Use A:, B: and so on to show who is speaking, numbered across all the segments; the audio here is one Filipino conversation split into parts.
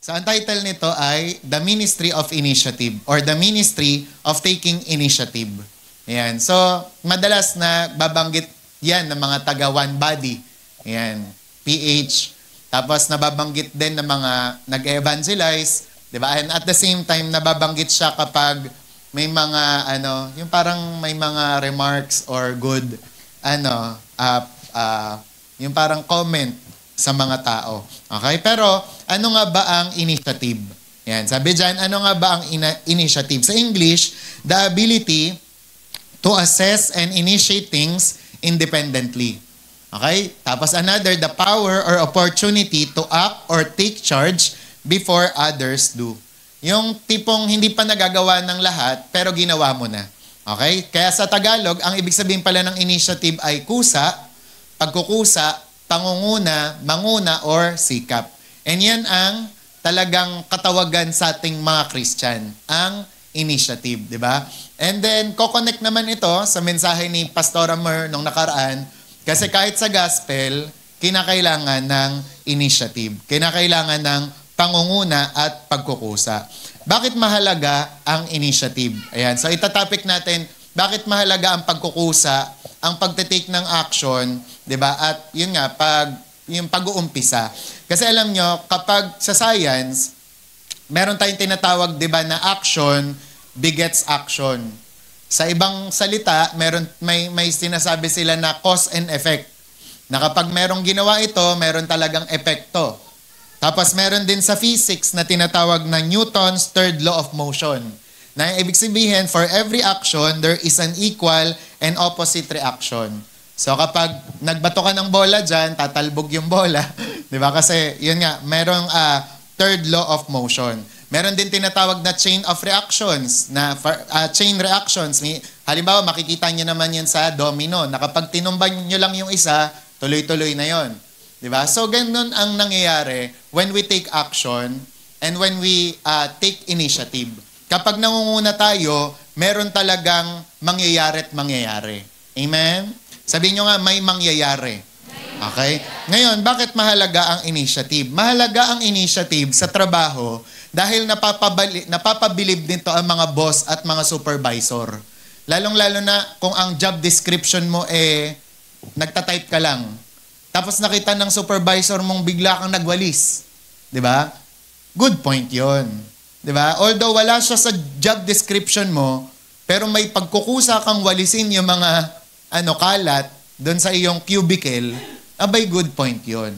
A: So ang title nito ay The Ministry of Initiative or The Ministry of Taking Initiative. Ayan. So madalas na babanggit yan ng mga taga One Body. Ayan. PH. Tapos nababanggit din ng mga nag-evangelize. Diba? And at the same time, nababanggit siya kapag may mga, yung parang may mga remarks or good, yung parang comment sa mga tao. Okay? Pero, ano nga ba ang initiative? Yan. Sabi dyan, ano nga ba ang initiative? Sa English, the ability to assess and initiate things independently. Okay? Tapos another, the power or opportunity to act or take charge before others do. Yung tipong hindi pa nagagawa ng lahat, pero ginawa mo na. Okay? Kaya sa Tagalog, ang ibig sabihin pala ng initiative ay kusa, pagkukusa, pangunguna, manguna, or sikap. And yan ang talagang katawagan sa ating mga Christian, ang initiative, di ba? And then, ko-connect naman ito sa mensahe ni Pastor Mer nung nakaraan, kasi kahit sa gospel, kinakailangan ng initiative. Kinakailangan ng pangunguna at pagkukusa. Bakit mahalaga ang initiative? Ayan. So, itatopic natin, bakit mahalaga ang pagkukusa, ang pagtitake ng action, di ba? At yun nga, yung pag-uumpisa. Kasi alam nyo, kapag sa science, meron tayong tinatawag, di ba, na action begets action. Sa ibang salita, may sinasabi sila na cause and effect. Na kapag merong ginawa ito, meron talagang epekto. Tapos meron din sa physics na tinatawag na Newton's third law of motion. Na ibig sabihin, for every action, there is an equal and opposite reaction. So kapag nagbato ka ng bola dyan, tatalbog yung bola. Di ba? Kasi yun nga, merong third law of motion. Meron din tinatawag na chain of reactions, na chain reactions. Halimbawa, makikita nyo naman yan sa domino, na kapag tinumban nyo lang yung isa, tuloy-tuloy na yon. Diba? So, ganun ang nangyayari when we take action and when we take initiative. Kapag nangunguna tayo, meron talagang mangyayari at mangyayari. Amen? Sabihin nyo nga, may mangyayari. Okay? Ngayon, bakit mahalaga ang initiative? Mahalaga ang initiative sa trabaho dahil napapabilib nito ang mga boss at mga supervisor. Lalong-lalo na kung ang job description mo nagtatype ka lang. Tapos nakita ng supervisor mong bigla kang nagwalis. 'Di ba? Good point 'yon. 'Di ba? Although wala siya sa job description mo, pero may pagkukusa kang walisin yung mga kalat doon sa iyong cubicle, abay good point 'yon.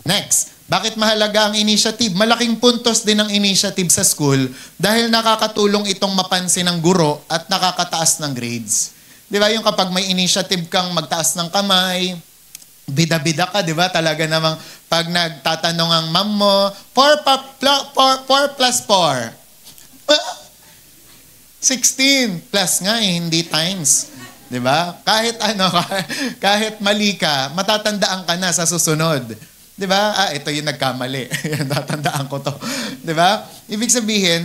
A: Next, bakit mahalaga ang initiative? Malaking puntos din ang initiative sa school dahil nakakatulong itong mapansin ng guro at nakakataas ng grades. 'Di ba? Yung kapag may initiative kang magtaas ng kamay, bida-bida ka, di ba? Talaga namang pag nagtatanong ang ma'am mo, 4 plus 4. 16 plus nga hindi times. Di ba? Kahit mali ka, matatandaan ka na sa susunod. Di ba? Ito yung nagkamali. Tatandaan ko to. Di ba? Ibig sabihin,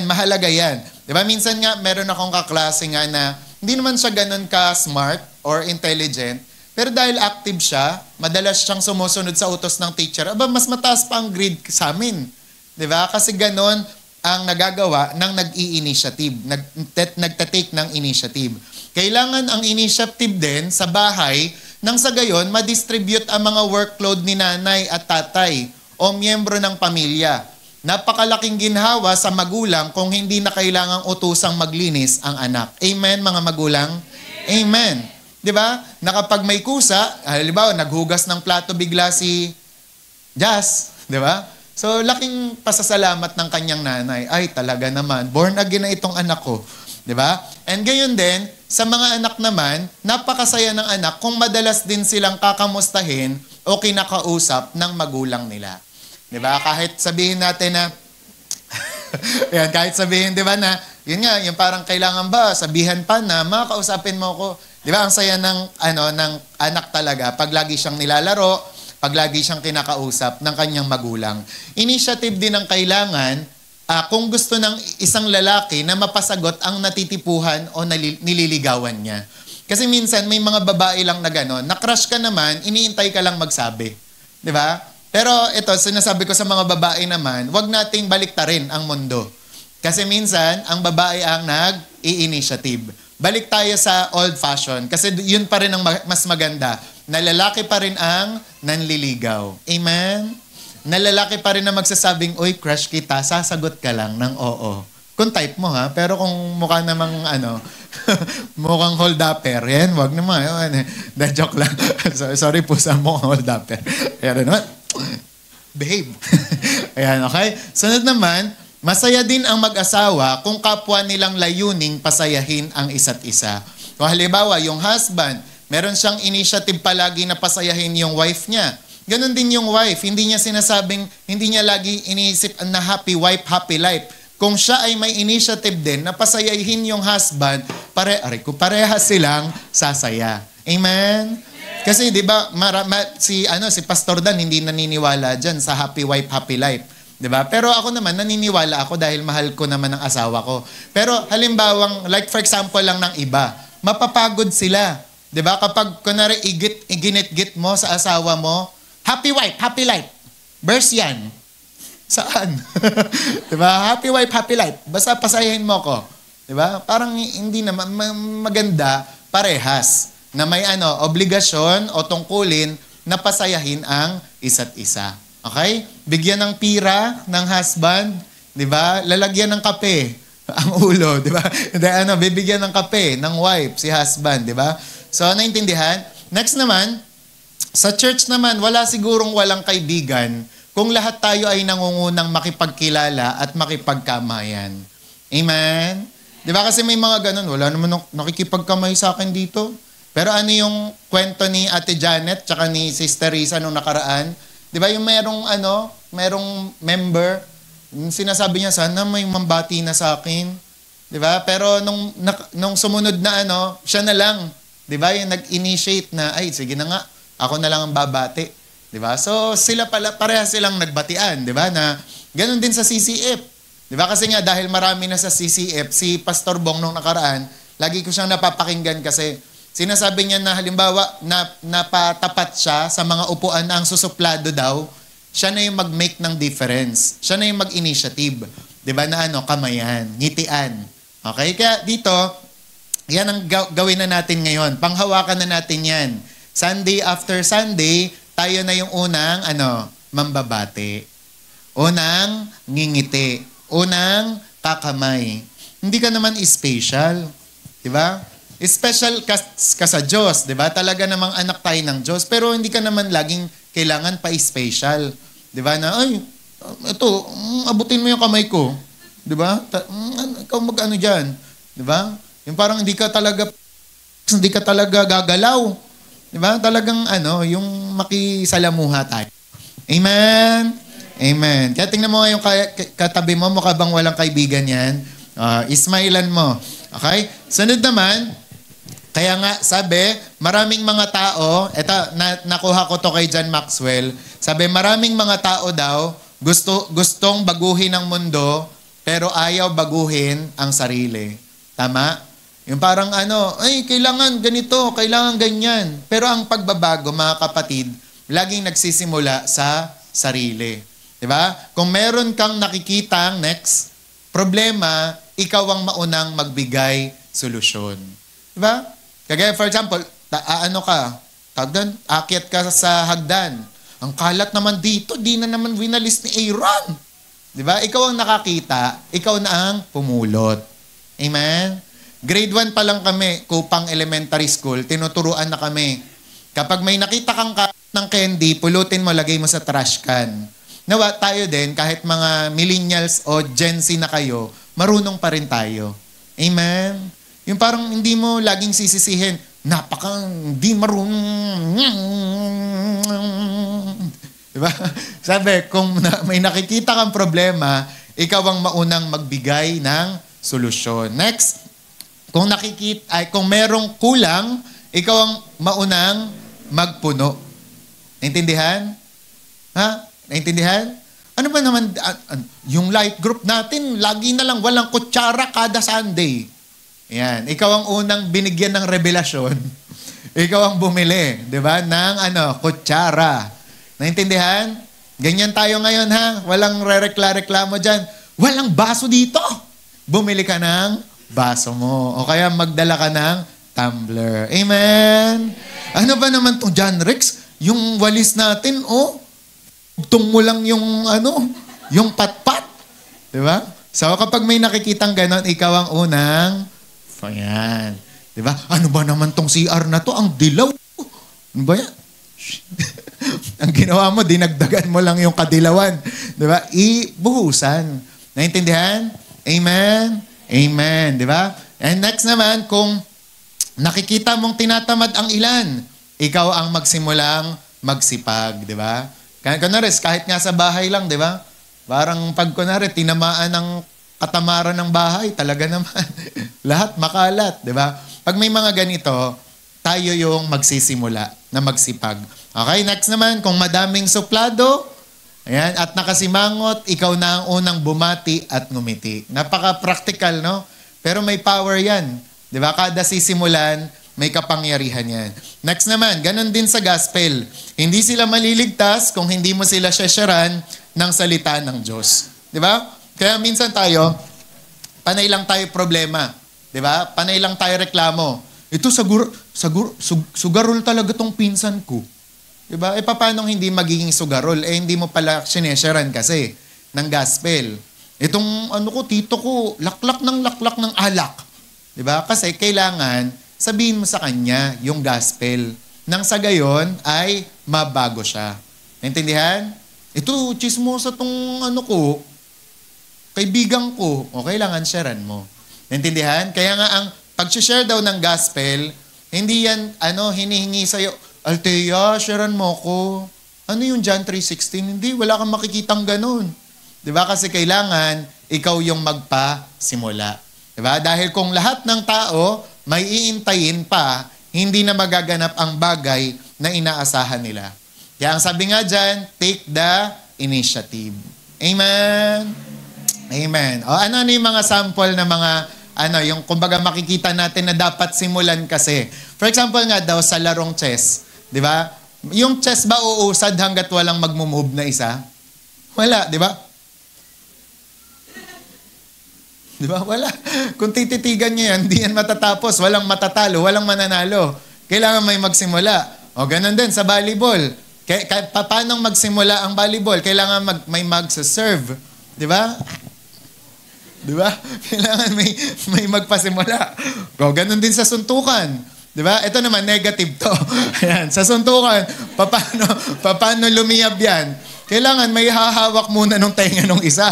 A: mahalaga yan. Di ba? Minsan nga, meron akong kaklase nga na hindi naman siya ganun ka-smart or intelligent, pero dahil active siya, madalas siyang sumusunod sa utos ng teacher, mas mataas pa ang grade sa amin. Diba? Kasi ganon ang nagagawa ng nag-i-initiative, nagtatake ng initiative. Kailangan ang initiative din sa bahay nang sa gayon, ma-distribute ang mga workload ni nanay at tatay o miyembro ng pamilya. Napakalaking ginhawa sa magulang kung hindi na kailangang utusang maglinis ang anak. Amen, mga magulang? Amen. Di ba? Na kapag may kusa, halimbawa, naghugas ng plato bigla si Jazz. Di ba? So, laking pasasalamat ng kanyang nanay. Ay, talaga naman, born again na itong anak ko. Di ba? And gayon din, sa mga anak naman, napakasaya ng anak kung madalas din silang kakamustahin o kinakausap ng magulang nila. Di ba? Kahit sabihin natin na, yan, kahit sabihin, di ba, na, yun nga, yung parang kailangan ba, sabihan pa na, makakausapin mo ko. Di ba, ang saya ng anak talaga, pag lagi siyang nilalaro, pag lagi siyang kinakausap ng kanyang magulang. Initiative din ang kailangan kung gusto ng isang lalaki na mapasagot ang natitipuhan o nililigawan niya. Kasi minsan may mga babae lang na gano'n, na-crush ka naman, iniintay ka lang magsabi. Di ba? Pero ito, sinasabi ko sa mga babae naman, wag nating baliktarin ang mundo. Kasi minsan, ang babae ang nag-i-initiative. Balik tayo sa old fashion. Kasi yun pa rin ang mas maganda. Na lalaki pa rin ang nanliligaw. Amen? Na lalaki pa rin ang magsasabing, uy, crush kita, sasagot ka lang ng oo. Kung type mo ha, pero kung mukha namang mukhang hold-upper, yan, wag naman. Joke lang. Sorry po sa mukhang hold-upper. Ayan naman. Behave. Ayan, okay? Sunod naman, masaya din ang mag-asawa kung kapwa nilang layuning pasayahin ang isa't isa. Kung halimbawa, yung husband, meron siyang initiative palagi na pasayahin yung wife niya. Ganon din yung wife. Hindi niya sinasabing, hindi niya lagi iniisip na happy wife, happy life. Kung siya ay may initiative din na pasayahin yung husband, parehas silang sasaya. Amen? Kasi 'di ba si Pastor Dan hindi naniniwala diyan sa happy wife, happy life. 'Di ba? Pero ako naman naniniwala ako dahil mahal ko naman ang asawa ko. Pero halimbawang like for example lang ng iba, mapapagod sila. 'Di ba? Kapag kunwari iginit-git mo sa asawa mo, happy wife, happy life. Verse yan. Saan? 'Di ba? Happy wife, happy life. Basta pasayahin mo ko. 'Di ba? Parang hindi naman maganda parehas na may obligasyon o tungkulin na pasayahin ang isa't isa. Okay? Bigyan ng pira ng husband, 'di ba? Lalagyan ng kape ang ulo, 'di ba? Bibigyan ng kape ng wife si husband, 'di ba? So naintindihan? Next naman, sa church naman wala sigurong walang kaibigan kung lahat tayo ay nangungunang makipagkilala at makipagkamayan. Amen? Di ba kasi may mga ganun, wala naman nakikipagkamay sa akin dito. Pero ano yung kwento ni Ate Janet tsaka ni Sister Risa nung nakaraan? Di ba yung merong member, sinasabi niya, sana may mambati na sa akin. Di ba? Pero nung sumunod na siya na lang. Di ba? Yung nag-initiate na, ay sige na nga, ako na lang ang babati. 'Di ba? So sila pala parehas silang nagbatian, 'di ba? Na ganoon din sa CCF. 'Di ba? Kasi nga dahil marami na sa CCF, si Pastor Bong nung nakaraan, lagi ko siyang napapakinggan kasi sinasabi niya na halimbawa napatapat siya sa mga upuan na ang susuplado daw, siya na yung mag-make ng difference. Siya na yung mag-initiative. 'Di ba? Na kamayan, ngitian. Okay? Kaya dito, yan ang gawin na natin ngayon. Panghawakan na natin 'yan. Sunday after Sunday, tayo na yung unang, mambabati. Unang ngingiti. Unang kakamay. Hindi ka naman special. Diba? Special ka sa Diyos. Diba? Talaga namang anak tayo ng Diyos. Pero hindi ka naman laging kailangan pa-special. Diba? Na, ay, ito, abutin mo yung kamay ko. Diba? Ikaw mag-ano dyan. Diba? Yung parang hindi ka talaga gagalaw. Diba? Talagang yung makisalamuha tayo. Amen? Amen. Kaya tingnan mo yung katabi mo, mukha bang walang kaibigan yan? Ismailan mo. Okay? Sunod naman, kaya nga sabi, maraming mga tao, nakuha ko to kay John Maxwell, sabi, maraming mga tao daw, gustong baguhin ang mundo, pero ayaw baguhin ang sarili. Tama? Yung parang ay, kailangan ganito, kailangan ganyan. Pero ang pagbabago, mga kapatid, laging nagsisimula sa sarili. Diba? Kung meron kang nakikitang next problema, ikaw ang maunang magbigay solusyon. Diba? Kagaya, for example, akyat ka sa hagdan. Ang kalat naman dito, di na naman winalis ni Aaron. Diba? Ikaw ang nakakita, ikaw na ang pumulot. Amen? Grade 1 pa lang kami, Kupang Elementary School, tinuturuan na kami. Kapag may nakita kang ng candy, pulutin mo, lagay mo sa trash can. Nawa, tayo din, kahit mga millennials o Gen Z na kayo, marunong pa rin tayo. Amen? Yung parang hindi mo laging sisisihin, hindi marunong. Diba? Sabi, kung may nakikita kang problema, ikaw ang maunang magbigay ng solusyon. Next, kung merong kulang, ikaw ang maunang magpuno. Naintindihan? Ha? Naintindihan? Ano ba naman, yung light group natin, lagi na lang walang kutsara kada Sunday. Yan. Ikaw ang unang binigyan ng revelasyon. Ikaw ang bumili, di ba? Ng kutsara. Naintindihan? Ganyan tayo ngayon ha. Walang reklamo dyan. Walang baso dito. Bumili ka ng baso mo. O kaya magdala ka ng tumbler. Amen? Ano ba naman itong John Rex? Yung walis natin, tugtong mo lang yung patpat. Diba? So kapag may nakikitang ganon, ikaw ang unang, yan. Diba? Ano ba naman tong CR na to? Ang dilaw. Ano ba yan? Ang ginawa mo, dinagdagan mo lang yung kadilawan. Diba? Ibuhusan. Naintindihan? Amen? Amen. Diba? And next naman, kung nakikita mong tinatamad ang ilan, ikaw ang magsimulang magsipag. Diba? Kunwari, kahit nga sa bahay lang, diba? Parang pag kunwari, tinamaan ng katamaran ng bahay, talaga naman. Lahat makalat, di ba? Pag may mga ganito, tayo yung magsisimula na magsipag. Okay, next naman, kung madaming suplado, ayan, at nakasimangot, ikaw na ang unang bumati at ngumiti. Napaka-practical, no? Pero may power yan. Di ba? Kada sisimulan, may kapangyarihan yan. Next naman, ganun din sa gospel. Hindi sila maliligtas kung hindi mo sila syasyaran ng salita ng Diyos. Di ba? Kaya minsan tayo, panay lang tayo problema. Di ba? Panay lang tayo reklamo. Ito sugarol talaga tong pinsan ko. Di ba? Paano hindi magiging sugarol? Hindi mo pala sinesyaran kasi ng gospel. Itong tito ko, laklak ng alak. Di ba? Kasi kailangan sabihin mo sa kanya yung gospel. Nang sa gayon ay mabago siya. Naintindihan? Ito, chismosa tong kaibigan ko, o kailangan sharean mo. Naintindihan? Kaya nga ang pag-share daw ng gospel, hindi yan, hinihingi sa'yo, Althea, sharean mo ko. Ano yung John 3:16? Hindi, wala kang makikitang ganun. Diba? Kasi kailangan, ikaw yung magpasimula. Diba? Dahil kung lahat ng tao, may iintayin pa, hindi na magaganap ang bagay na inaasahan nila. Kaya ang sabi nga dyan, take the initiative. Amen? Amen. O ano yung mga sample na mga, yung kumbaga makikita natin na dapat simulan kasi. For example nga daw sa larong chess, di ba? Yung chess ba uusad hanggat walang magmumove na isa? Wala, di ba? Di ba? Wala. Kung tititigan nyo yan, hindi yan matatapos. Walang matatalo, walang mananalo. Kailangan may magsimula. O ganun din sa volleyball. Paano magsimula ang volleyball? Kailangan may mag-serve. Di ba? Di ba? Kailangan may magpasimula. O ganun din sa suntukan. Di ba? Ito naman, negative to. Ayan, sa suntukan, paano lumiyab yan? Kailangan may hahawak muna nung tenga nung isa.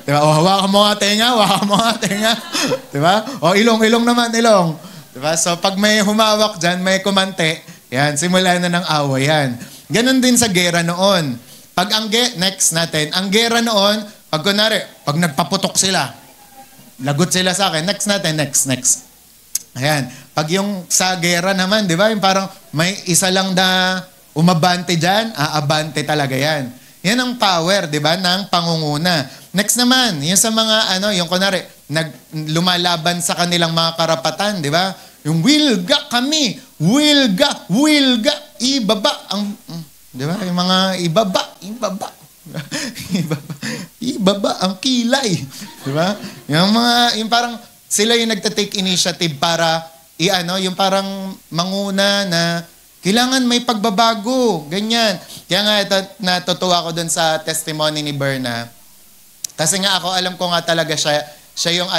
A: Di ba? O hawakan mo nga tenga, hawakan mo nga tenga. Di ba? O ilong naman, ilong. Di ba? So pag may humawak dyan, may kumante, yan, simula na ng away yan. Ganon din sa gera noon. Next natin, ang gera noon, pag nagpaputok sila, lagot sila sa akin, next. Ayan. Pag yung sa gera naman, di ba? Yung parang may isa lang na umabante dyan, aabante talaga yan. Yan ang power, di ba, ng pangunguna. Next naman, yung sa mga, yung lumalaban sa kanilang mga karapatan, di ba? Yung wilga kami, wilga, ibaba, di ba? Yung mga ibaba, ibaba ang kilay. Di ba? Yung parang, sila yung nagtatake initiative para, yung parang manguna na, kailangan may pagbabago. Ganyan. Kaya nga natutuwa ko dun sa testimony ni Berna. Kasi nga ako, alam ko nga talaga siya yung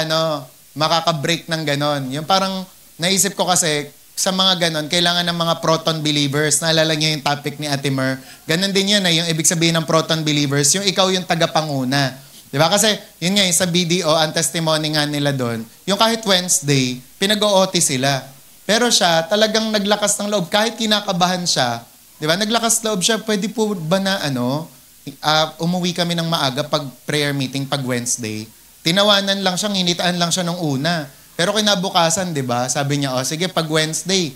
A: makaka-break ng ganon. Yung parang naisip ko kasi sa mga ganon, kailangan ng mga proton believers. Naalala niyo yung topic ni Ate Mer. Ganon din yun yung ibig sabihin ng proton believers, yung ikaw yung tagapanguna. Diba? Kasi yun nga, sa BDO, ang testimony nga nila doon, yung kahit Wednesday, pinag-OT sila. Pero siya, talagang naglakas ng loob. Kahit kinakabahan siya, di ba? Naglakas loob siya. Pwede po ba na umuwi kami ng maaga pag prayer meeting, pag Wednesday? Tinawanan lang siya, nginitaan lang siya nung una. Pero kinabukasan, di ba? Sabi niya, sige, pag Wednesday,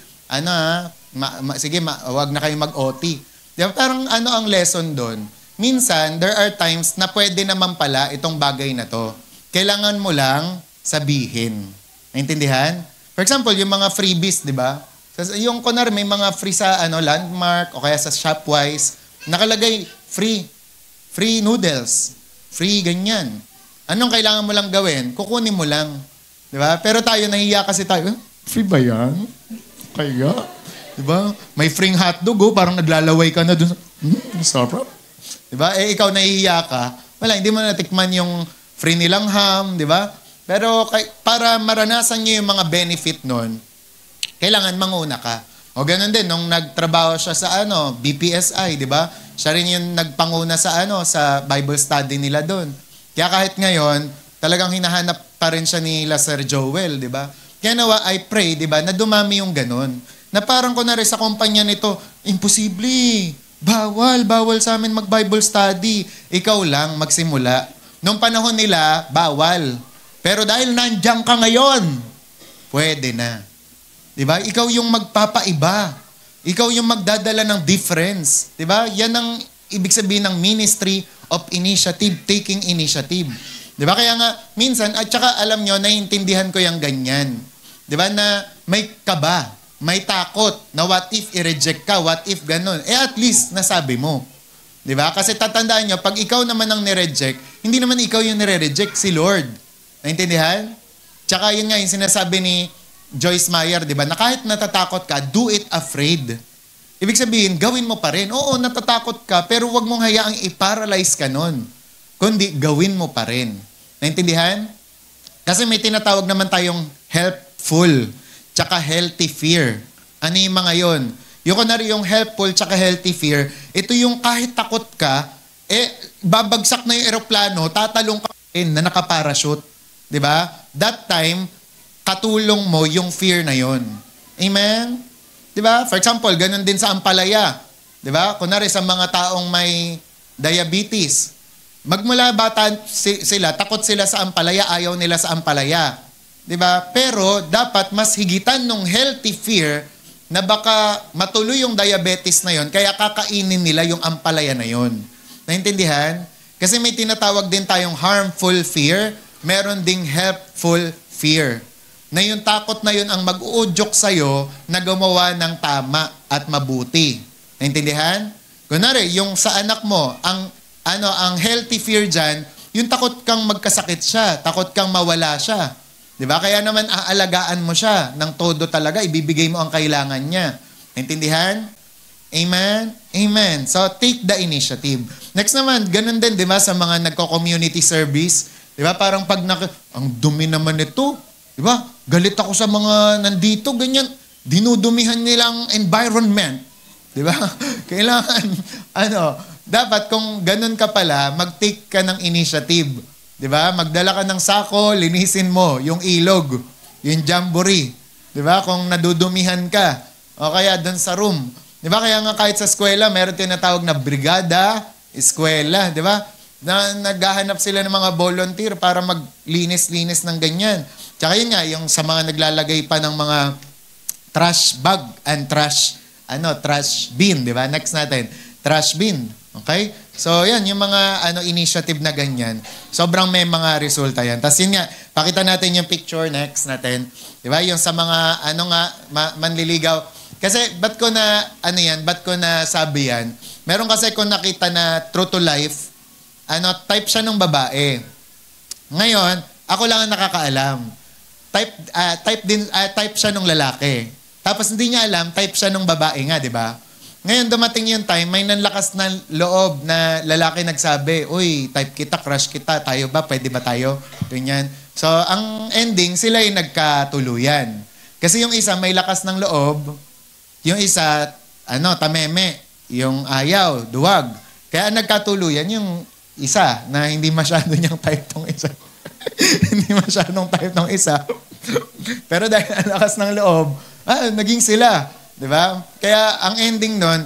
A: sige, wag na kayo mag-OT. Di ba? Parang ang lesson doon? Minsan, there are times na pwede naman pala itong bagay na to. Kailangan mo lang sabihin. Naintindihan? For example, yung mga freebies, di ba? Yung may mga free sa Landmark o kaya sa Shopwise, nakalagay free. free noodles, free ganyan. Anong kailangan mo lang gawin? Kukunin mo lang. Di ba? Pero tayo, nahiya kasi tayo. Free ba yan? Kaya? Di ba? May free hotdog, parang naglalaway ka na dun. Sarap. Di ba? Ikaw nahihiya ka. Wala, hindi mo natikman yung free nilang ham, di ba? Pero para maranasan nyo yung mga benefit nun, kailangan manguna ka. O ganun din, nung nagtrabaho siya sa BPSI, di ba? Siya rin yung nagpanguna sa sa Bible study nila doon. Kaya kahit ngayon, talagang hinahanap pa rin siya ni Sir Joel, di ba? Kaya nawa, I pray, di ba, na dumami yung ganun. Na parang kunwari sa kumpanya nito, imposible, bawal sa amin mag-Bible study. Ikaw lang magsimula. Nung panahon nila, bawal. Pero dahil nandiyan ka ngayon, pwede na. Diba? Ikaw yung magpapaiba. Ikaw yung magdadala ng difference. Diba? Yan ang ibig sabihin ng ministry of initiative, taking initiative. Diba? Kaya nga, minsan, at saka alam nyo, naiintindihan ko yung ganyan. Diba? Na may kaba, may takot, na what if i-reject ka, what if ganun. At least, nasabi mo. Diba? Kasi tatandaan nyo, pag ikaw naman ang nireject, hindi naman ikaw yung nire-reject, si Lord. Naintindihan? Tsaka yun nga, yung sinasabi ni Joyce Meyer, di ba? Na kahit natatakot ka, do it afraid. Ibig sabihin, gawin mo pa rin. Oo, natatakot ka, pero wag mong hayaang i-paralyze ka nun. Kundi, gawin mo pa rin. Naintindihan? Kasi may tinatawag naman tayong helpful, tsaka healthy fear. Ano yung mga yon? Yung kunwari yung helpful, tsaka healthy fear, ito yung kahit takot ka, babagsak na yung eroplano, tatalong ka rin na nakaparachute. Di ba? That time, katulong mo yung fear na yon. Amen? Diba? For example, ganun din sa ampalaya. Diba? Kunwari sa mga taong may diabetes. Magmula bata sila, takot sila sa ampalaya, ayaw nila sa ampalaya. Diba? Pero dapat mas higitan ng healthy fear na baka matuloy yung diabetes na yon, kaya kakainin nila yung ampalaya na yon. Naintindihan? Kasi may tinatawag din tayong harmful fear, meron ding helpful fear. Na yung takot na yun ang mag-uudyok sa'yo na gumawa ng tama at mabuti. Naintindihan? Kunwari, yung sa anak mo, ang healthy fear dyan, yung takot kang magkasakit siya, takot kang mawala siya. Diba? Kaya naman aalagaan mo siya ng todo talaga, ibibigay mo ang kailangan niya. Naintindihan? Amen? Amen. So, take the initiative. Next naman, ganun din, di ba, sa mga nagko-community service. Di ba? Parang pag ang dumi naman ito. Di ba? Galit ako sa mga nandito, ganyan. Dinudumihan nilang environment. Di ba? Kailangan, dapat kung ganun ka pala, mag-take ka ng initiative. Di ba? Magdala ka ng sako, linisin mo yung ilog, yung jamboree. Di ba? Kung nadudumihan ka, o kaya doon sa room. Di ba? Kaya nga kahit sa eskwela, meron tinatawag na brigada, eskwela. Di ba? Na naghahanap sila ng mga volunteer para maglinis-linis ng ganyan. Tsaka yun nga, yung sa mga naglalagay pa ng mga trash bag and trash bin, di ba? Next natin, trash bin. Okay? So, yan, yung mga initiative na ganyan. Sobrang may mga resulta yan. Tapos yun nga, pakita natin yung picture next natin. Di ba? Yung sa mga, manliligaw. Kasi, ba't ko na sabi yan? Meron kasi kung nakita na true to life, type siya ng babae. Ngayon, ako lang ang nakakaalam. Type siya ng lalaki. Tapos hindi niya alam, type siya ng babae nga, di ba? Ngayon, dumating yung time, may nanlakas na loob na lalaki nagsabi, uy, type kita, crush kita, tayo ba? Pwede ba tayo? Ganyan. So, ang ending, sila yung nagkatuluyan. Kasi yung isa, may lakas ng loob. Yung isa, tameme. Yung ayaw, duwag. Kaya nagkatuluyan yung isa na hindi masyado niyang type tong isa. Hindi masyadong type ng isa. Pero dahil ang lakas ng loob, naging sila. Diba? Kaya ang ending nun,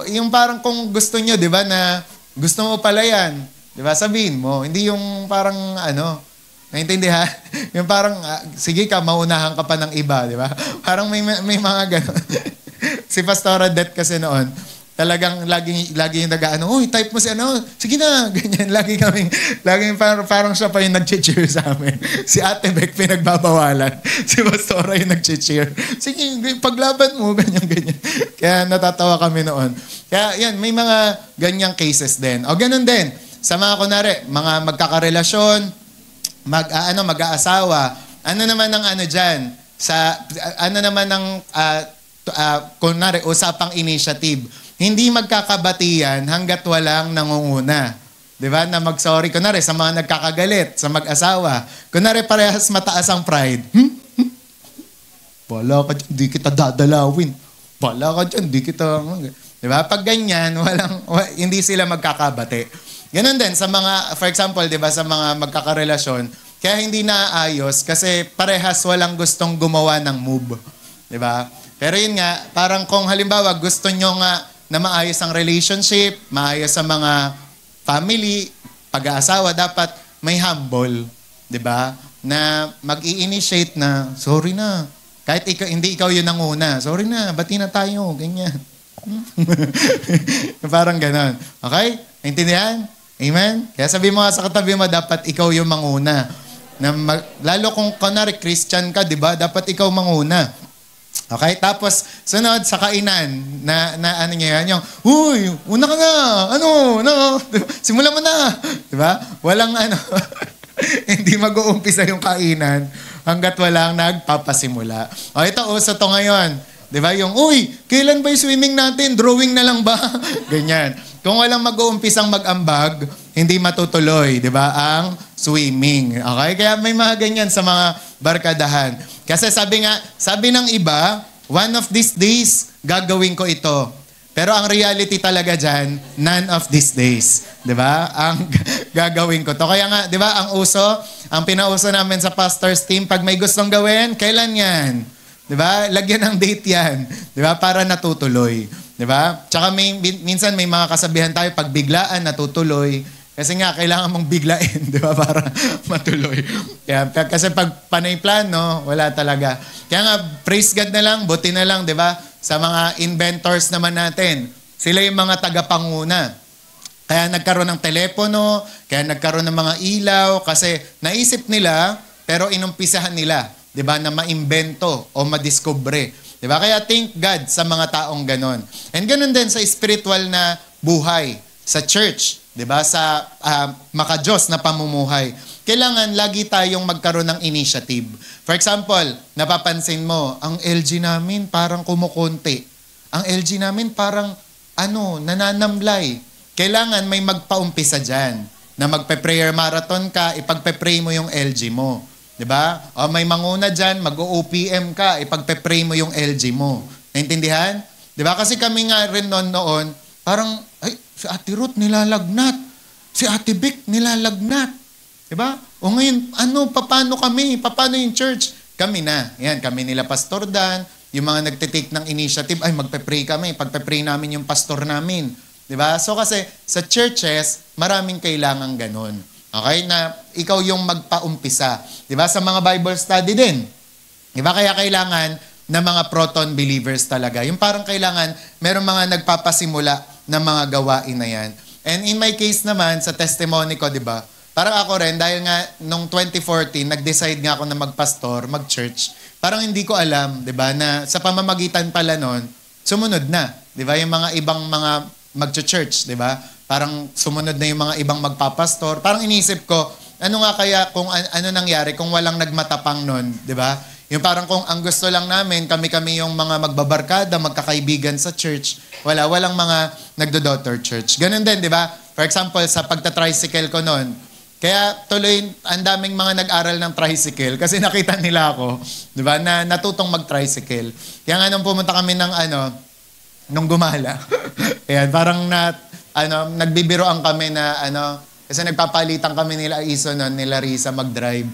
A: yung parang kung gusto nyo, diba, na gusto mo pala yan, diba, sabihin mo. Hindi yung parang, naintindihan? Yung parang, sige ka, maunahan ka pa ng iba, diba? Parang may mga gano'n. Si Pastora Det kasi noon, talagang lagi yung uy, type mo si sige na, ganyan. Lagi parang siya pa yung nag-cheer sa amin. Si Ate Beck pinagbabawalan. Si Pastora yung nag-cheer. Sige, paglaban mo, ganyan. Kaya natatawa kami noon. Kaya yan, may mga ganyang cases din. O ganun din, sa mga kunwari, mga magkakarelasyon, mag-aasawa, ano naman ang ano diyan? Ano naman ang kunwari, usapang initiative. Hindi magkakabatian hanggat walang nangunguna. Di ba? Na mag-sorry. Kunwari, sa mga nagkakagalit, sa mag-asawa. Kunwari, parehas mataas ang pride. Bala ka dyan, di kita dadalawin. Bala ka dyan, di kita... Di ba? Pag ganyan, hindi sila magkakabati. Ganun din, sa mga, for example, di ba, sa mga magkakarelasyon, kaya hindi naayos kasi parehas walang gustong gumawa ng move. Di ba? Pero yun nga, parang kung halimbawa gusto nyo nga na maayos ang relationship, maayos sa mga family, pag-aasawa, dapat may humble, 'di ba? Na mag-i-initiate na, sorry na. Kahit hindi ikaw 'yung nanguna, sorry na, bati na tayo, ganyan. Parang gano'n. Okay? Intindihan? Amen? Kaya sabi mo nga sa katabi mo, dapat ikaw 'yung manguna. Lalo kung kunwari Christian ka, 'di ba? Dapat ikaw manguna. Okay? Tapos, sunod sa kainan, na ano niya yan, yung, uy, una ka nga, simulan mo na. Diba? Walang hindi mag-uumpisa yung kainan hanggat walang nagpapasimula. O, ito, uso to ngayon. Diba? Yung, uy, kailan ba yung swimming natin? Drawing na lang ba? Ganyan. Kung walang mag-uumpisang mag-ambag, hindi matutuloy, di ba, ang swimming. Okay? Kaya may mga ganyan sa mga barkadahan. Kasi sabi ng iba, one of these days, gagawin ko ito. Pero ang reality talaga dyan, none of these days. Di ba? Ang gagawin ko to. Kaya nga, di ba, ang pinauso namin sa pastor's team, pag may gustong gawin, kailan yan? Di ba? Lagyan ng date yan. Di ba? Para natutuloy. Di ba? Tsaka minsan may mga kasabihan tayo, pag biglaan, natutuloy. Kasi nga, kailangan mong biglain, di ba? Para matuloy. Kaya, kasi pag panay plano, wala talaga. Kaya nga, praise God na lang, buti na lang, di ba? Sa mga inventors naman natin, sila yung mga tagapanguna. Kaya nagkaroon ng telepono, kaya nagkaroon ng mga ilaw, kasi naisip nila, pero inumpisahan nila, di ba? Na maimbento o madiskubre. Di ba? Kaya thank God sa mga taong ganon. And ganon din sa spiritual na buhay, sa church. 'Di ba? Sa maka-Diyos na pamumuhay. Kailangan lagi tayong magkaroon ng initiative. For example, napapansin mo, ang LG namin parang kumukonti. Ang LG namin parang nananamlay. Kailangan may magpaumpisa diyan. Na magpe-prayer marathon ka, ipagpe-pray mo yung LG mo. 'Di ba? O may manguna diyan, mag-OPM ka, ipagpe-pray mo yung LG mo. Naintindihan? 'Di ba? Kasi kami nga rin noon, parang si Ate Ruth nilalagnat. Si Ate Vic nilalagnat. Diba? O ngayon, paano kami? Paano yung church? Kami na. Yan, kami nila Pastor Dan, yung mga nagtitake ng initiative, ay magpe-pray kami. Pagpe-pray namin yung pastor namin. Diba? So kasi sa churches, maraming kailangan ganun. Okay? Na ikaw yung magpaumpisa. Diba? Sa mga Bible study din. Diba? Kaya kailangan na mga proton believers talaga. Yung parang kailangan, merong mga nagpapasimula ng mga gawain na yan. And in my case naman, sa testimony ko, di ba? Parang ako rin, dahil nga, nung 2014, nag-decide nga ako na magpastor, mag-church. Parang hindi ko alam, di ba, na sa pamamagitan pala nun, sumunod na. Di ba? Yung mga ibang mga mag-church, di ba? Parang sumunod na yung mga ibang magpapastor. Parang inisip ko, ano nga kaya kung ano nangyari kung walang nagmatapang nun, di ba? Yung parang kung ang gusto lang namin, kami yung mga magbabarkada, magkakaibigan sa church, walang mga nagdo-daughter church. Ganun din, di ba? For example, sa pagta-tricycle ko noon, kaya tuloy, ang daming mga nag-aral ng tricycle kasi nakita nila ako, di ba, na natutong mag-tricycle. Kaya nga nung pumunta kami ng nung gumala, ayan, parang nagbibiroan kami na kasi nagpapalitan kami nila Iso noon, nila Risa mag-drive.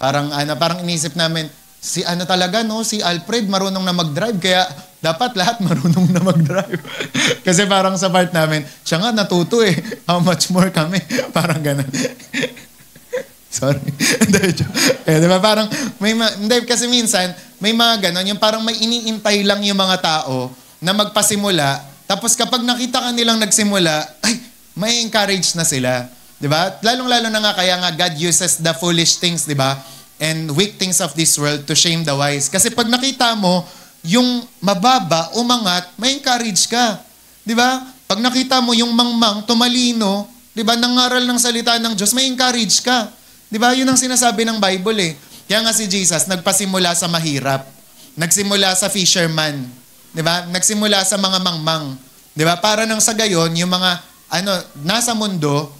A: Parang inisip namin, si Alfred marunong na mag-drive, kaya dapat lahat marunong na mag-drive. Kasi parang sa part namin, siya nga natuto how much more kami. Parang ganun. Sorry. Diba? Parang, hindi, kasi minsan, may mga ganun, yung parang may iniintay lang yung mga tao na magpasimula, tapos kapag nakita ka nilang nagsimula, ay, may encourage na sila. Diba? Lalong-lalo na nga, kaya nga God uses the foolish things, diba? And weak things of this world to shame the wise. Kasi pag nakita mo, yung mababa, umangat, may encourage ka. Di ba? Pag nakita mo yung mangmang, tumalino, 'di ba, nangaral ng salita ng Diyos, may encourage ka. 'Di ba? Yun ang sinasabi ng Bible eh. Kaya nga si Jesus nagpasimula sa mahirap. Nagsimula sa fisherman, 'di ba? Nagsimula sa mga mangmang, 'di ba? Para nang sa gayon, yung mga nasa mundo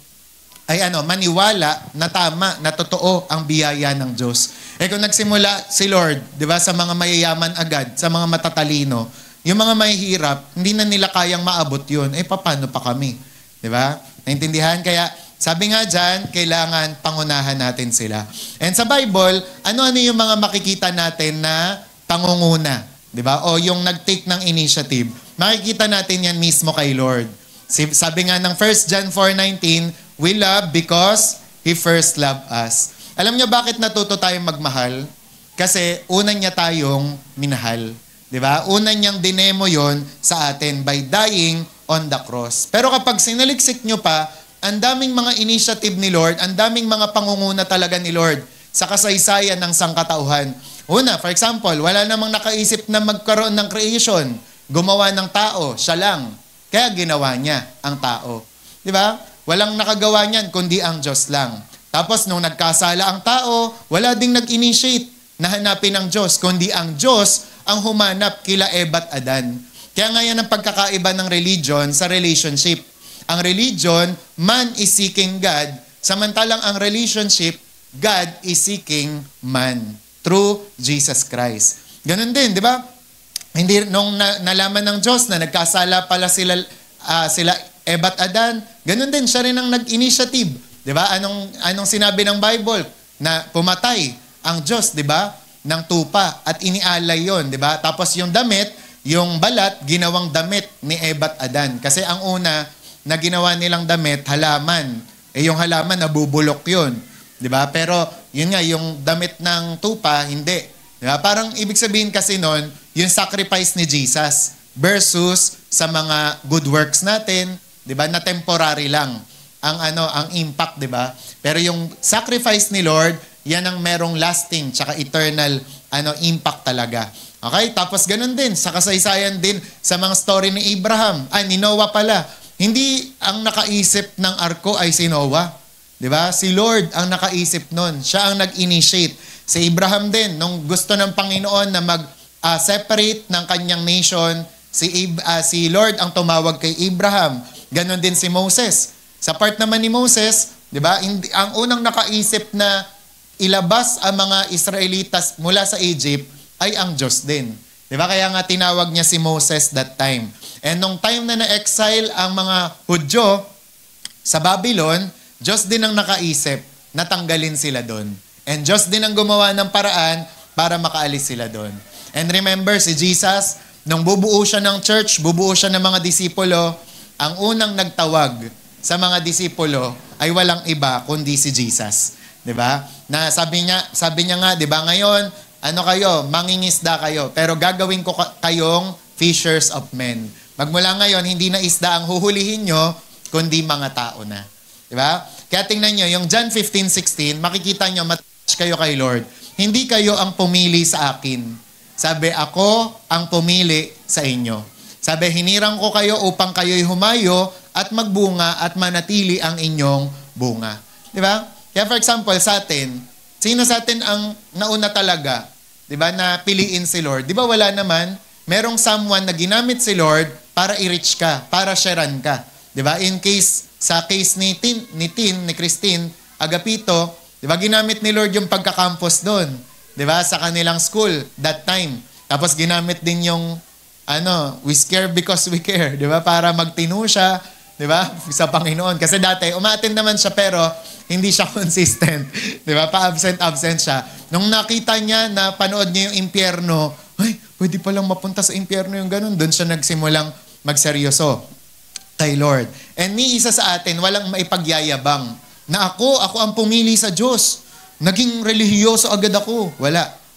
A: ay maniwala na tama, na totoo ang biyaya ng Diyos. Kung nagsimula si Lord, 'di ba, sa mga mayayaman agad, sa mga matatalino, yung mga mahihirap, hindi na nila kayang maabot 'yun. Paano pa kami? 'Di ba? Naintindihan? Kaya sabi nga diyan, kailangan pangunahan natin sila. And sa Bible, ano-ano yung mga makikita natin na pangunguna, 'di ba? O yung nag-take ng initiative. Makikita natin 'yan mismo kay Lord. Sabi nga ng 1 John 4:19, we love because He first loved us. Alam niyo bakit natuto tayong magmahal? Kasi una niya tayong minahal. 'Di ba? Una niyang dinemo 'yon sa atin by dying on the cross. Pero kapag sinaliksik niyo pa, ang daming mga initiative ni Lord, ang daming mga pangunguna talaga ni Lord sa kasaysayan ng sangkatauhan. Una, for example, wala namang nakaisip na magkaroon ng creation. Gumawa ng tao, siya lang. Kaya ginawa niya ang tao. Di ba? Walang nakagawa niyan, kundi ang Diyos lang. Tapos nung nagkasala ang tao, wala ding nag-initiate na hanapin ang Diyos, kundi ang Diyos ang humanap kila Eva at Adan. Kaya nga yan ang pagkakaiba ng religion sa relationship. Ang religion, man is seeking God, samantalang ang relationship, God is seeking man through Jesus Christ. Ganun din, di ba? Hindi, nung nalaman ng Diyos na nagkasala pala sila Eva at Adan, ganun din, siya rin ang nag-initiative. Di ba? Anong sinabi ng Bible? Na pumatay ang Diyos, di ba? Ng tupa at inialay yon, di ba? Tapos yung damit, yung balat, ginawang damit ni Eva at Adan. Kasi ang una na ginawa nilang damit, halaman. Yung halaman, nabubulok yun. Di ba? Pero yun nga, yung damit ng tupa, hindi. Di ba? Parang ibig sabihin kasi nun, yung sacrifice ni Jesus versus sa mga good works natin, di ba? Na temporary lang ang impact, di ba? Pero yung sacrifice ni Lord, yan ang merong lasting tsaka eternal impact talaga. Okay? Tapos ganun din, sa kasaysayan din sa mga story ni Abraham, ni Noah pala. Hindi ang nakaisip ng arko ay si Noah. Di ba? Si Lord ang nakaisip nun. Siya ang nag-initiate. Si Abraham din, nung gusto ng Panginoon na mag-separate ng kanyang nation, si Lord ang tumawag kay Abraham. Ganon din si Moses. Sa part naman ni Moses, di ba? Ang unang nakaisip na ilabas ang mga Israelitas mula sa Egypt ay ang Diyos din. Di ba? Kaya nga tinawag niya si Moses that time. And nung time na na-exile ang mga Hudyo sa Babylon, Diyos din ang nakaisip na tanggalin sila doon. And Diyos din ang gumawa ng paraan para makaalis sila doon. And remember, si Jesus, nung bubuo siya ng church, bubuo siya ng mga disipulo, ang unang nagtawag sa mga disipulo ay walang iba kundi si Jesus. 'Di ba? Na sabi niya nga, 'di ba, ngayon, kayo, mangingisda kayo, pero gagawin ko kayong fishers of men. Magmula ngayon, hindi na isda ang huhulihin nyo, kundi mga tao na. 'Di ba? Kaya tingnan nyo, yung John 15:16, makikita nyo, matouch kayo kay Lord. Hindi kayo ang pumili sa akin. Sabi, ako ang pumili sa inyo. Sabi, hinirang ko kayo upang kayo'y humayo at magbunga at manatili ang inyong bunga. Di ba? Kaya for example, sa atin, sino sa atin ang nauna talaga, di ba, na piliin si Lord? Di ba wala naman? Merong someone na ginamit si Lord para i-reach ka, para sharean ka. Di ba? In case, sa case ni Christine Agapito, di ba, ginamit ni Lord yung pagka-campus doon. Di ba? Sa kanilang school, that time. Tapos ginamit din yung, we scare because we care. Di ba? Para magtino siya, di ba? Sa Panginoon. Kasi dati, umattend naman siya pero hindi siya consistent. Di ba? Pa-absent siya. Nung nakita niya na panood niya yung impyerno, ay, pwede palang mapunta sa impyerno yung ganun. Doon siya nagsimulang magseryoso kay Lord. And ni isa sa atin, walang maipagyayabang na ako ang pumili sa Diyos. Naging relihiyoso agad ako.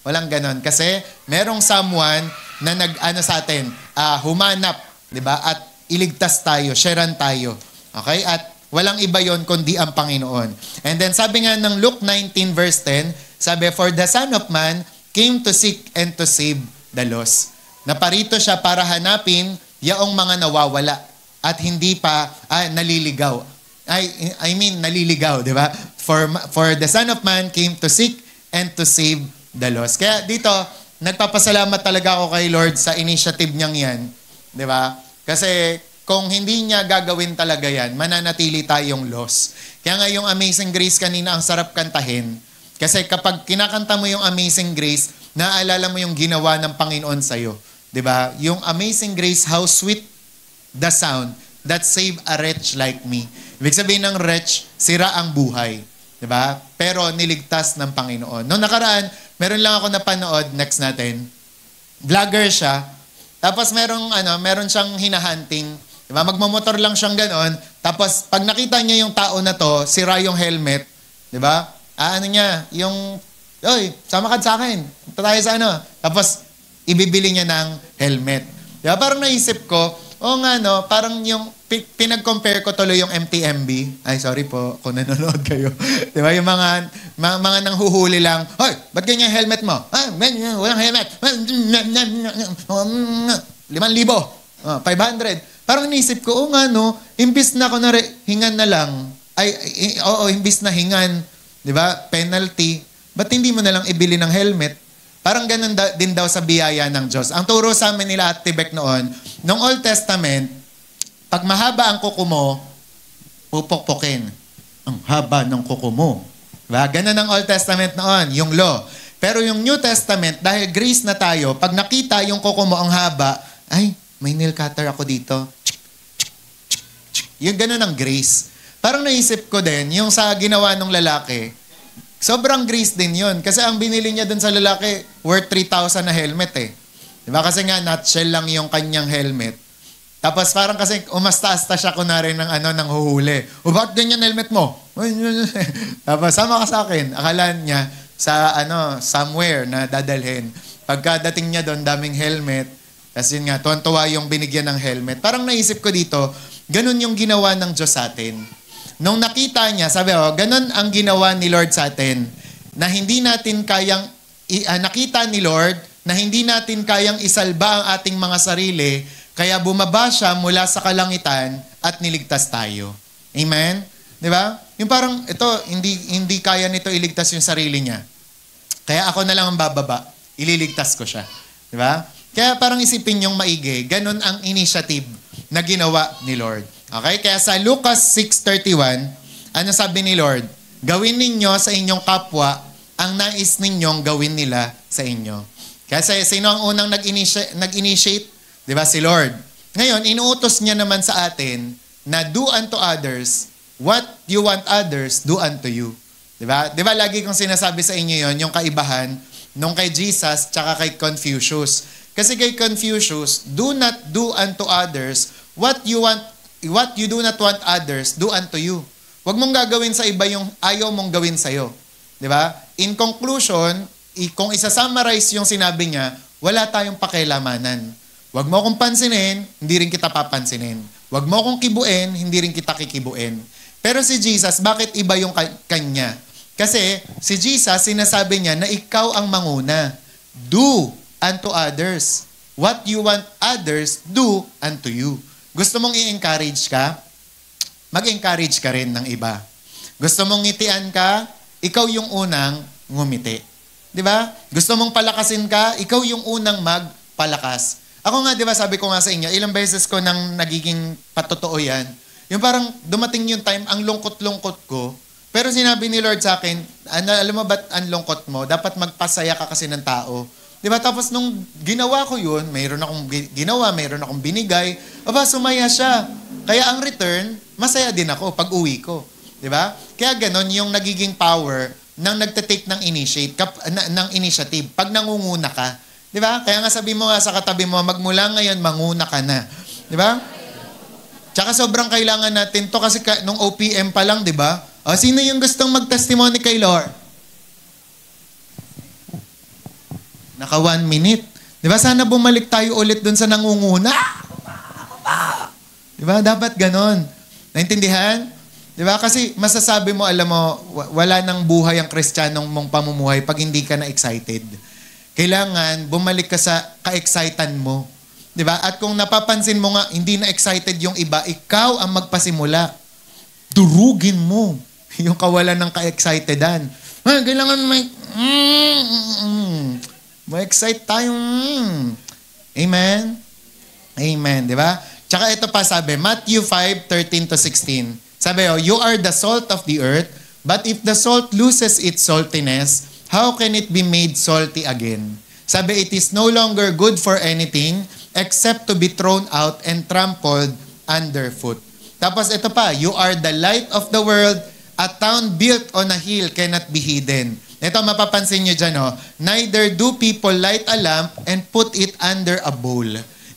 A: Walang ganon. Kasi merong someone na sa atin, humanap, di ba? At iligtas tayo, sharean tayo. Okay? At walang iba yon kundi ang Panginoon. And then sabi nga ng Luke 19 verse 10, sabi, for the Son of Man came to seek and to save the lost. Naparito siya para hanapin yaong mga nawawala at hindi pa naliligaw. I mean, naliligaw, di ba? For the Son of Man came to seek and to save the lost. Kaya dito, nagpapasalamat talaga ako kay Lord sa initiative niyang yan. Di ba? Kasi kung hindi niya gagawin talaga yan, mananatili tayong lost. Kaya nga yung Amazing Grace kanina, ang sarap kantahin. Kasi kapag kinakanta mo yung Amazing Grace, naaalala mo yung ginawa ng Panginoon sa'yo. Di ba? Yung Amazing Grace, how sweet the sound that saved a wretch like me. Ibig sabihin ng wretch, sira ang buhay. Di ba? Pero niligtas ng Panginoon. Noong nakaraan, meron lang ako napanood, next natin. Vlogger siya. Tapos meron siyang hinahunting. Di ba? Magmamotor lang siyang ganon. Tapos pag nakita niya yung tao na to, sira yung helmet. Di ba? Oy, sama ka sa akin. Punta tayo sa Tapos, ibibili niya ng helmet. Di ba? Parang naisip ko, parang yung pinag-compare ko tuloy yung MTMB. Ay, sorry po kung nanonood kayo. Di ba? Yung mga nanghuhuli lang, hoy, ba't ganyan yung helmet mo? Walang helmet. 5,000. 500. Parang naisip ko, imbis na hingan na lang. Imbis na hingan, di ba? Penalty. Ba't hindi mo na lang ibili ng helmet? Parang ganun din daw sa biyaya ng Diyos. Ang turo sa amin nila at Tibek noon, nung Old Testament, pag mahaba ang kuko mo, pupukpukin. Ang haba ng kuko mo. Diba? Ganun ang Old Testament noon, yung law. Pero yung New Testament, dahil grace na tayo, pag nakita yung kuko mo ang haba, ay, may nail cutter ako dito. Yung ganun ang grace. Parang naisip ko din, yung sa ginawa ng lalaki, sobrang grace din yun. Kasi ang binili niya dun sa lalaki, worth 3,000 na helmet eh. Diba? Kasi nga, nutshell lang yung kanyang helmet. Tapos parang kasi umasta-asta siya kunwari ng huhuli. O bakit ganyan helmet mo? Tapos sama ka sa akin. Akala niya sa somewhere na dadalhin. Pagkadating niya doon, daming helmet. Kasi yun nga, tuwan-tuwa yung binigyan ng helmet. Parang naisip ko dito, ganun yung ginawa ng Diyos sa atin. Nung nakita niya, sabi ganun ang ginawa ni Lord sa atin, na hindi natin kayang, nakita ni Lord, na hindi natin kayang isalba ang ating mga sarili, kaya bumaba siya mula sa kalangitan at niligtas tayo. Amen? Di ba? Yung parang, ito, hindi kaya nito iligtas yung sarili niya. Kaya ako na lang ang bababa, ililigtas ko siya. Di ba? Kaya parang isipin yung maigi, ganun ang initiative na ginawa ni Lord. Okay? Kaya sa Lucas 6:31, ano sabi ni Lord? Gawin ninyo sa inyong kapwa ang nais ninyong gawin nila sa inyo. Kasi sino ang unang nag-initiate? Di ba? Si Lord. Ngayon, inuutos niya naman sa atin na do unto others what you want others do unto you. Di ba? Di ba lagi kong sinasabi sa inyo yon, yung kaibahan nung kay Jesus tsaka kay Confucius. Kasi kay Confucius, do not do unto others what you do not want others do unto you. Huwag mong gagawin sa iba yung ayaw mong gawin sa'yo. Di ba? In conclusion, kung isa-summarize yung sinabi niya, wala tayong pakilamanan. Huwag mo akong pansinin, hindi rin kita papansinin. Huwag mo akong kibuin, hindi rin kita kikibuin. Pero si Jesus, bakit iba yung kanya? Kasi si Jesus, sinasabi niya na ikaw ang manguna. Do unto others what you want others do unto you. Gusto mong i-encourage ka? Mag-encourage ka rin ng iba. Gusto mong ngitian ka? Ikaw yung unang ngumiti. Di ba? Gusto mong palakasin ka? Ikaw yung unang magpalakas. Ako nga, di ba, sabi ko nga sa inyo, ilang beses ko nang nagiging patotoo yan. Yung parang dumating yung time, ang lungkot-lungkot ko. Pero sinabi ni Lord sa akin, alam mo ba't ang lungkot mo? Dapat magpasaya ka kasi ng tao. Di ba? Tapos nung ginawa ko yun, mayroon akong ginawa, mayroon akong binigay, sumaya siya. Kaya ang return, masaya din ako pag uwi ko. Di ba? Kaya ganon yung nagiging power ng nagtatake ng initiative. Pag nangunguna ka. Di ba? Kaya nga sabi mo nga sa katabi mo, magmula ngayon, manguna ka na. Di ba? Tsaka sobrang kailangan natin to kasi nung OPM pa lang, di ba? Sino yung gustong mag-testimony kay Lord? Naka 1 minute. Di ba? Sana bumalik tayo ulit dun sa nangunguna. Di ba? Dapat ganon. Naintindihan? Di ba? Kasi masasabi mo, alam mo, wala nang buhay ang Kristiyanong mong pamumuhay pag hindi ka na excited. Kailangan bumalik ka sa ka-excitan mo. Di ba? At kung napapansin mo nga, hindi na excited yung iba, ikaw ang magpasimula. durugin mo yung kawalan ng ka-excitedan. Kailangan ma-excite tayo. Amen? Amen, di ba? Tsaka ito pa sabi, Matthew 5:13-16. Sabi, you are the salt of the earth, but if the salt loses its saltiness, how can it be made salty again? Sabi, it is no longer good for anything except to be thrown out and trampled underfoot. Tapos ito pa, you are the light of the world, a town built on a hill cannot be hidden. Ito, mapapansin nyo dyan, neither do people light a lamp and put it under a bowl.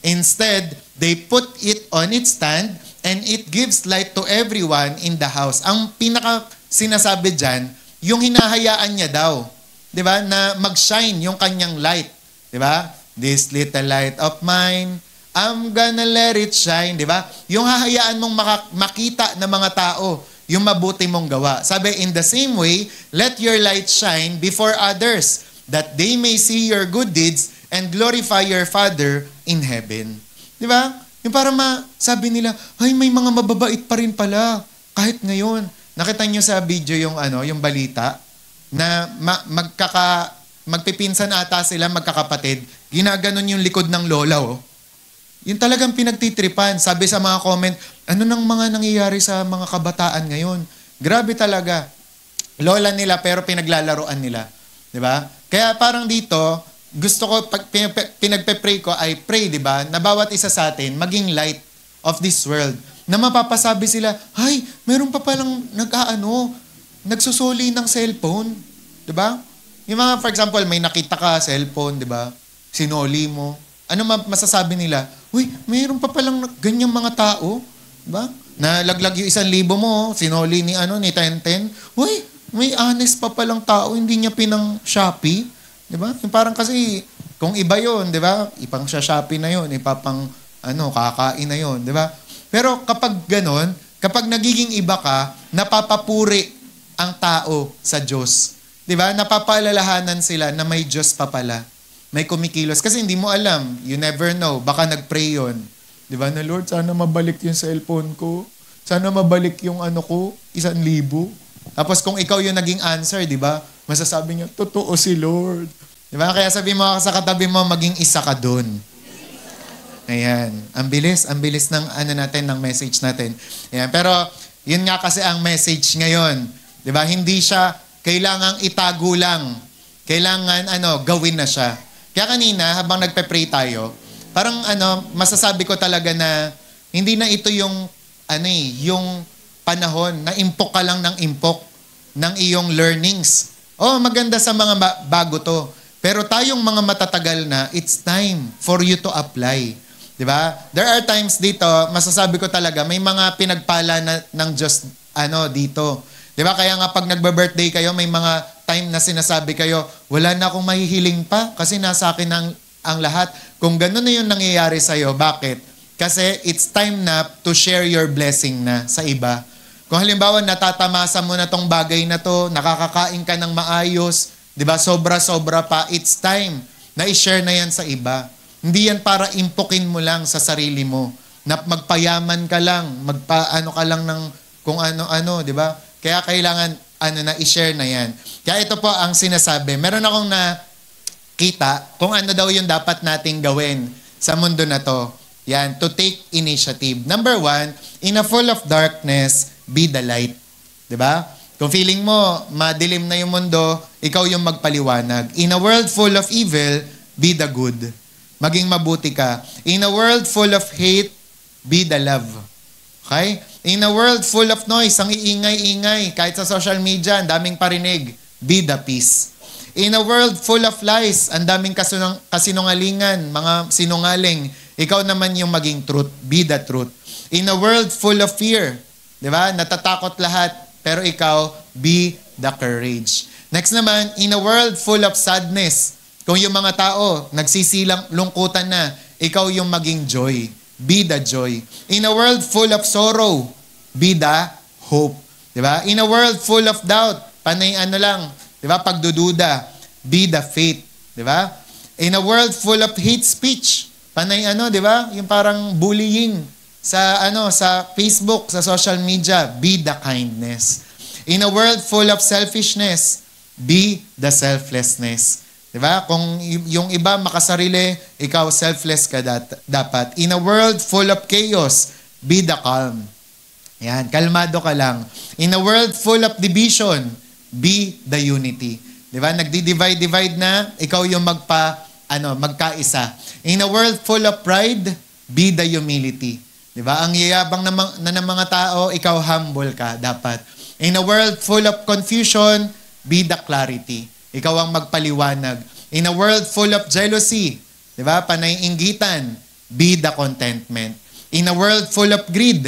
A: Instead, they put it on its stand and it gives light to everyone in the house. Ang pinaka sinasabi dyan, yung hinahayaan niya daw. Di ba? Na mag-shine yung kanyang light. Di ba? This little light of mine, I'm gonna let it shine. Di ba? Yung hahayaan mong makita ng mga tao, yung mabuti mong gawa. Sabi, in the same way, let your light shine before others, that they may see your good deeds and glorify your Father in heaven. Di ba? Yung para sabi nila, ay, may mga mababait pa rin pala. Kahit ngayon. Nakita nyo sa video yung balita, na magpipinsan ata sila, magkakapatid, ginaganon yung likod ng lola, Yung talagang pinagtitripan. Sabi sa mga comment, ano nang mga nangyayari sa mga kabataan ngayon? Grabe talaga. Lola nila pero pinaglalaroan nila. Di ba? Kaya parang dito, gusto ko, pag pinagpe-pray ko, I pray, di ba, na bawat isa sa atin, maging light of this world. Na mapapasabi sila, ay, meron pa palang nagsusuli ng cellphone. Di ba? Yung mga, for example, may nakita ka, cellphone, di ba? Sinoli mo. Ano masasabi nila? Uy, mayroon pa palang ganyang mga tao. Diba? Nalaglag yung 1,000 mo, sinoli ni Tenten. Uy, may honest pa palang tao, hindi niya pinang Shopee. Diba? Yung parang kasi, kung iba yun, diba? Ipang Shopee na yun, ipapang, kakain na yun, diba? Pero kapag ganon, kapag nagiging iba ka, napapapuri ang tao sa Diyos. Diba? Napapaalalahanan sila na may Diyos pa pala. May kumikilos. Kasi hindi mo alam. You never know. Baka nag-pray yun. Di ba? Na Lord, sana mabalik yung cellphone ko. Sana mabalik yung ko, 1,000. Tapos kung ikaw yung naging answer, di ba? Masasabi niya, totoo si Lord. Di ba? Kaya sabi mo sa katabi mo, maging isa ka dun. Ayan. Ang bilis ng natin, ng message natin. Ayan. Pero, yun nga kasi ang message ngayon. Di ba? Hindi siya kailangang itago lang. Kailangan, gawin na siya. Kaya kanina, habang nagpe-pray tayo, parang masasabi ko talaga na hindi na ito yung panahon na impok ka lang ng impok ng iyong learnings. Maganda sa mga bago to. Pero tayong mga matatagal na, it's time for you to apply. Diba? There are times dito, masasabi ko talaga, may mga pinagpala ng Diyos dito. Diba? Kaya nga pag nagbe-birthday kayo, may mga time na sinasabi kayo, wala na akong mahihiling pa kasi nasa akin ang lahat. Kung gano'n na yung nangyayari sa'yo, bakit? Kasi it's time na to share your blessing na sa iba. Kung halimbawa natatamasa mo na tong bagay na to, nakakakain ka ng maayos, di ba? Sobra-sobra pa, it's time na i-share na yan sa iba. Hindi yan para impukin mo lang sa sarili mo, na magpayaman ka lang, ka lang ng kung ano-ano, di ba? Kaya kailangan na i-share na yan. Kaya ito po ang sinasabi. Meron akong nakita kung ano daw yung dapat nating gawin sa mundo na to. Yan, to take initiative. Number 1, in a full of darkness, be the light. Diba? Kung feeling mo, madilim na yung mundo, ikaw yung magpaliwanag. In a world full of evil, be the good. Maging mabuti ka. In a world full of hate, be the love. Okay? In a world full of noise, ang iingay-ingay, kahit sa social media, ang daming parinig, be the peace. In a world full of lies, ang daming kasinungalingan, mga sinungaling, ikaw naman yung maging truth, be the truth. In a world full of fear, di ba? Natatakot lahat, pero ikaw, be the courage. Next naman, in a world full of sadness, kung yung mga tao, nagsisilang lungkutan na, ikaw yung maging joy. Be the joy. In a world full of sorrow, be the hope. Diba? In a world full of doubt, panay lang, diba? Pagdududa, be the faith. Diba? In a world full of hate speech, panay diba? Yung parang bullying. sa Facebook, sa social media, be the kindness. In a world full of selfishness, be the selflessness. Diba? Kung yung iba makasarili, ikaw selfless ka dapat. In a world full of chaos, be the calm. Yan, kalmado ka lang. In a world full of division, be the unity. Diba? Nagdi-divide na, ikaw yung magkaisa. In a world full of pride, be the humility. Diba? Ang yayabang ng mga tao, ikaw humble ka dapat. In a world full of confusion, be the clarity. Ikaw ang magpaliwanag. In a world full of jealousy, diba? Panay-inggitan, be the contentment. In a world full of greed,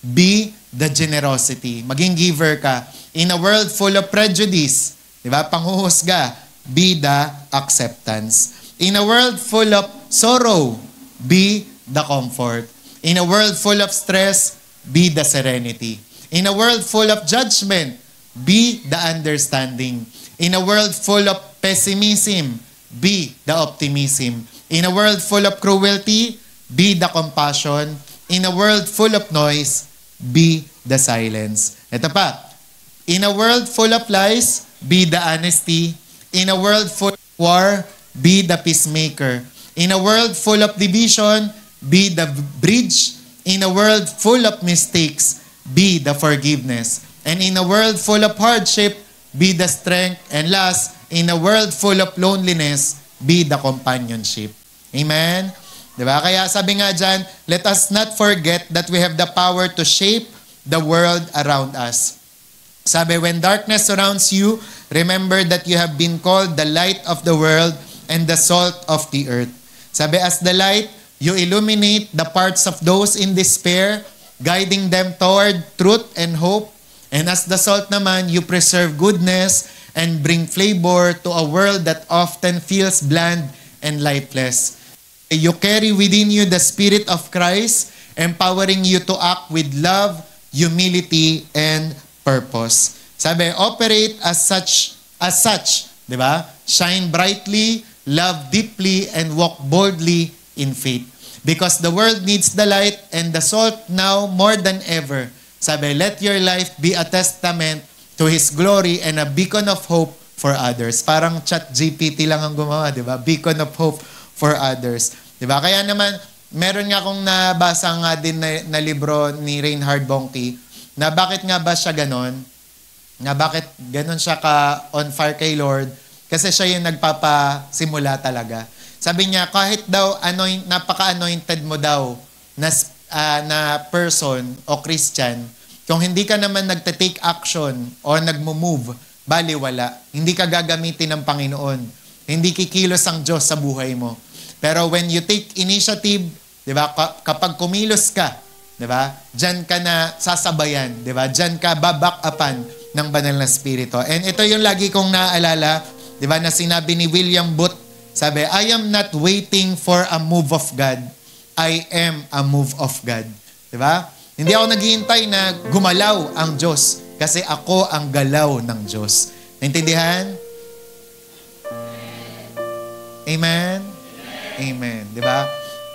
A: be the generosity. Maging giver ka. In a world full of prejudice, diba? Panghuhusga, be the acceptance. In a world full of sorrow, be the comfort. In a world full of stress, be the serenity. In a world full of judgment, be the understanding. In a world full of pessimism, be the optimism. In a world full of cruelty, be the compassion. In a world full of noise, be the silence. Ito pa. In a world full of lies, be the honesty. In a world full of war, be the peacemaker. In a world full of division, be the bridge. In a world full of mistakes, be the forgiveness. And in a world full of hardship, be the strength. And last, in a world full of loneliness, be the companionship. Amen? Diba? Kaya sabi nga dyan, let us not forget that we have the power to shape the world around us. Sabi, when darkness surrounds you, remember that you have been called the light of the world and the salt of the earth. Sabi, as the light, you illuminate the parts of those in despair, guiding them toward truth and hope. And as the salt naman, you preserve goodness and bring flavor to a world that often feels bland and lifeless. You carry within you the Spirit of Christ, empowering you to act with love, humility, and purpose. Sabi, operate as such, di ba? Shine brightly, love deeply, and walk boldly in faith. Because the world needs the light and the salt now more than ever. Sabi, let your life be a testament to His glory and a beacon of hope for others. Parang ChatGPT lang ang gumawa, di ba? Beacon of hope for others. Di ba? Kaya naman, meron nga akong nabasa nga din na libro ni Reinhard Bonnke na bakit nga ba siya ganon? Na bakit ganon siya ka on fire kay Lord? Kasi siya yung nagpapasimula talaga. Sabi niya, kahit daw napaka-anointed mo daw na person o Christian, kung hindi ka naman nagte-take action o nagmo-move, baliwala. Hindi ka gagamitin ng Panginoon. Hindi kikilos ang Diyos sa buhay mo. Pero when you take initiative, di ba, kapag kumilos ka, di ba, dyan ka na sasabayan, di ba, dyan ka babak-upan ng banal na spirito. And ito yung lagi kong naaalala, di ba, na sinabi ni William Booth, sabi, I am not waiting for a move of God. I am a move of God. Diba? Hindi ako naghihintay na gumalaw ang Diyos kasi ako ang galaw ng Diyos. Naintindihan? Amen? Amen. Diba?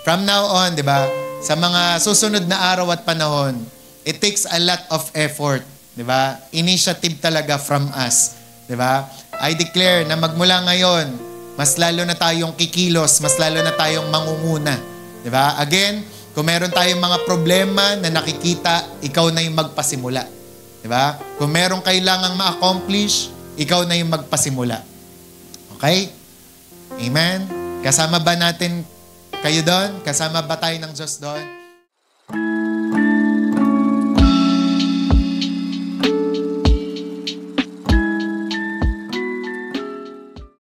A: From now on, diba, sa mga susunod na araw at panahon, it takes a lot of effort. Diba? Initiative talaga from us. Diba? I declare na magmula ngayon, mas lalo na tayong kikilos, mas lalo na tayong mangunguna. Diba? Again, kung meron tayong mga problema na nakikita, ikaw na yung magpasimula. Diba? Kung meron kailangang ma-accomplish, ikaw na yung magpasimula. Okay? Amen? Kasama ba natin kayo doon? Kasama ba tayo ng Diyos doon?